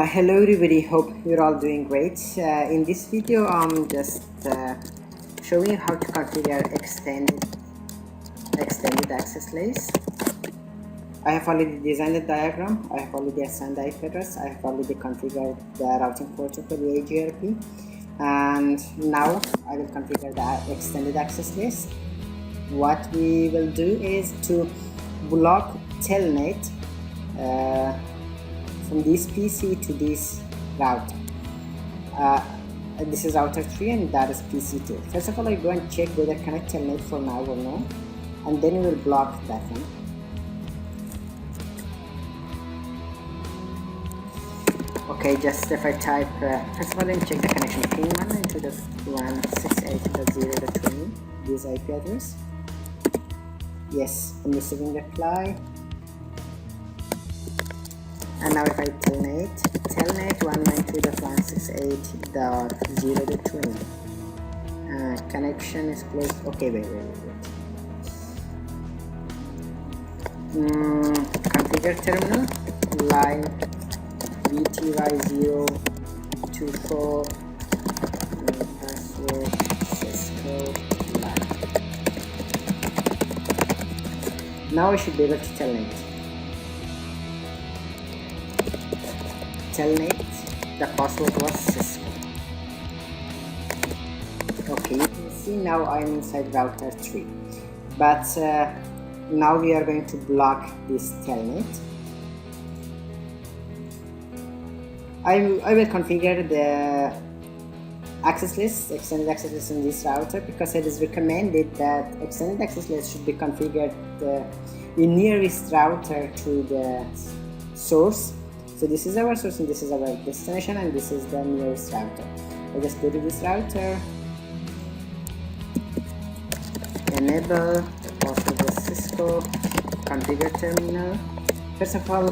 Hello everybody, hope you're all doing great. In this video I'm just showing you how to configure extended access layer. I have already designed the diagram, I have already assigned the IP address, I have already configured the routing protocol, the AGRP, and now I will configure the extended access layer. What we will do is to block telnet from this PC to this router. This is router 3 and that is PC 2. First of all, I go and check whether connect telnet for now or no, and then we will block that one. Okay, just if I type, first of all, let me check the connection pin 192.168.0.20, this IP address. Yes, I'm receiving the reply. And now if I telnet 192.168.0.20, connection is closed. Okay, wait. Configure terminal line VTY024 password Cisco line. Now I should be able to telnet. The password was Cisco. Okay, you can see now I'm inside router 3, but now we are going to block this telnet. I will configure the access list, extended access list in this router, because it is recommended that extended access list should be configured in nearest router to the source. So this is our source and this is our destination and this is the nearest router. I just go to this router, enable the password was Cisco, configure terminal. First of all,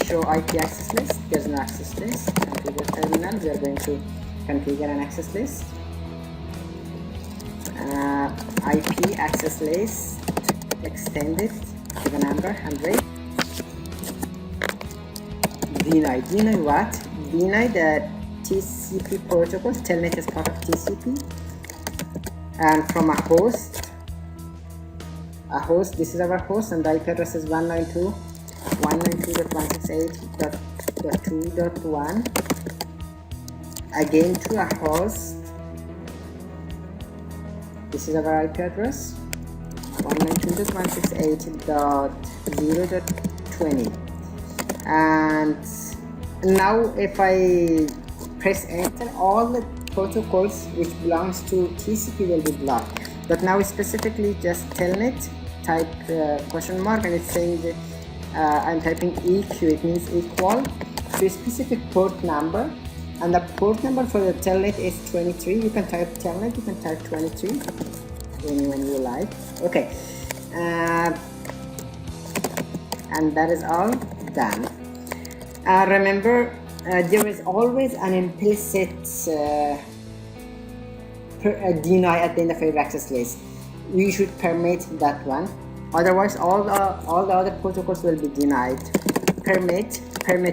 show IP access list. There's no access list. Configure terminal. We are going to configure an access list. IP access list extended to the number 100. Deny what? Deny the TCP protocol. Telnet is part of TCP, and from a host. This is our host, and the IP address is 192.168.2.1. Again to a host. This is our IP address, 192.168.0.20. And now if I press enter, all the protocols which belongs to TCP will be blocked. But now specifically just telnet, type question mark, and it's saying that I'm typing EQ, it means equal to a specific port number, and the port number for the telnet is 23. You can type telnet, you can type 23 when you like. Okay, and that is all done. Remember, there is always an implicit deny at the end of every access list. We should permit that one, otherwise all the other protocols will be denied. Permit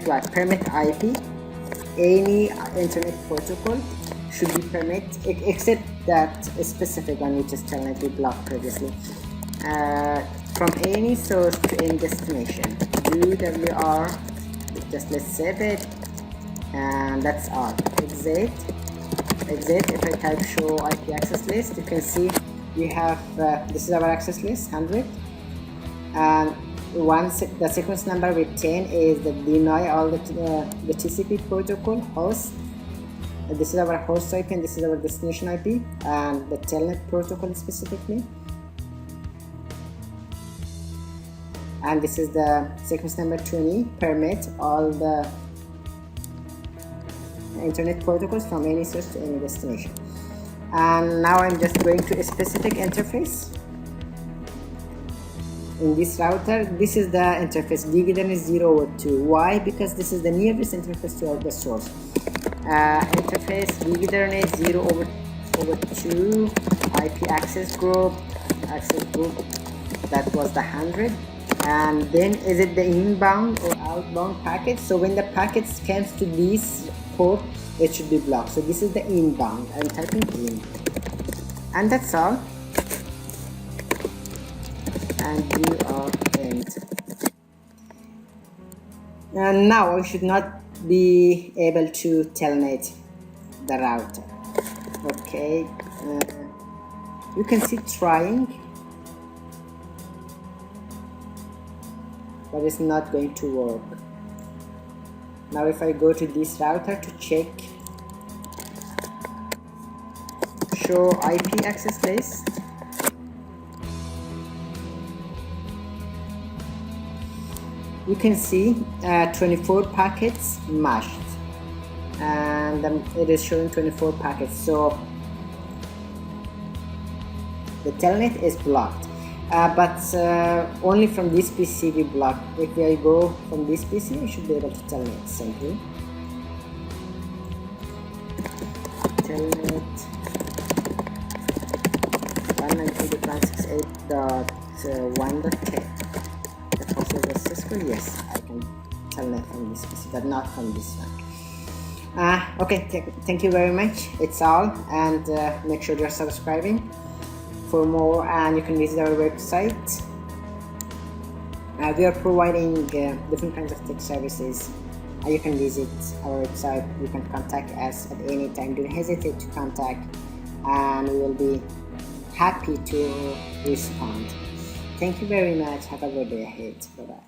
what? Permit IP. Any internet protocol should be permit, except that specific one which is telnet we blocked previously. From any source to any destination, UWR, just let's save it, and that's all. Exit. If I type show IP access list, you can see we have this is our access list 100, and the sequence number with 10 is the deny all the TCP protocol host. This is our host IP and this is our destination IP, and the telnet protocol specifically. And this is the sequence number 20, permit all the internet protocols from any source to any destination. And now I'm just going to a specific interface in this router. This is the interface, bigger is 0/2. Why? Because this is the nearest interface to the source. Interface bigger is 0/2. IP access group, that was the 100. And then is it the inbound or outbound packet? So when the packet scans to this port, it should be blocked. So this is the inbound. I'm typing in, and that's all. And you are end. And now I should not be able to telnet the router. Okay, you can see trying, but it's not going to work. Now if I go to this router to check show IP access list, you can see 24 packets matched, and it is showing 24 packets, so the telnet is blocked. But only from this PC we block. If I go from this PC, I should be able to telnet simply. Telnet 192.168.1.k. The process is Cisco. Yes, I can telnet from this PC, but not from this one. Okay, thank you very much. It's all, and make sure you're subscribing for more, and you can visit our website. We are providing different kinds of tech services. You can visit our website. You can contact us at any time. Don't hesitate to contact, and we will be happy to respond. Thank you very much. Have a good day ahead. Bye bye.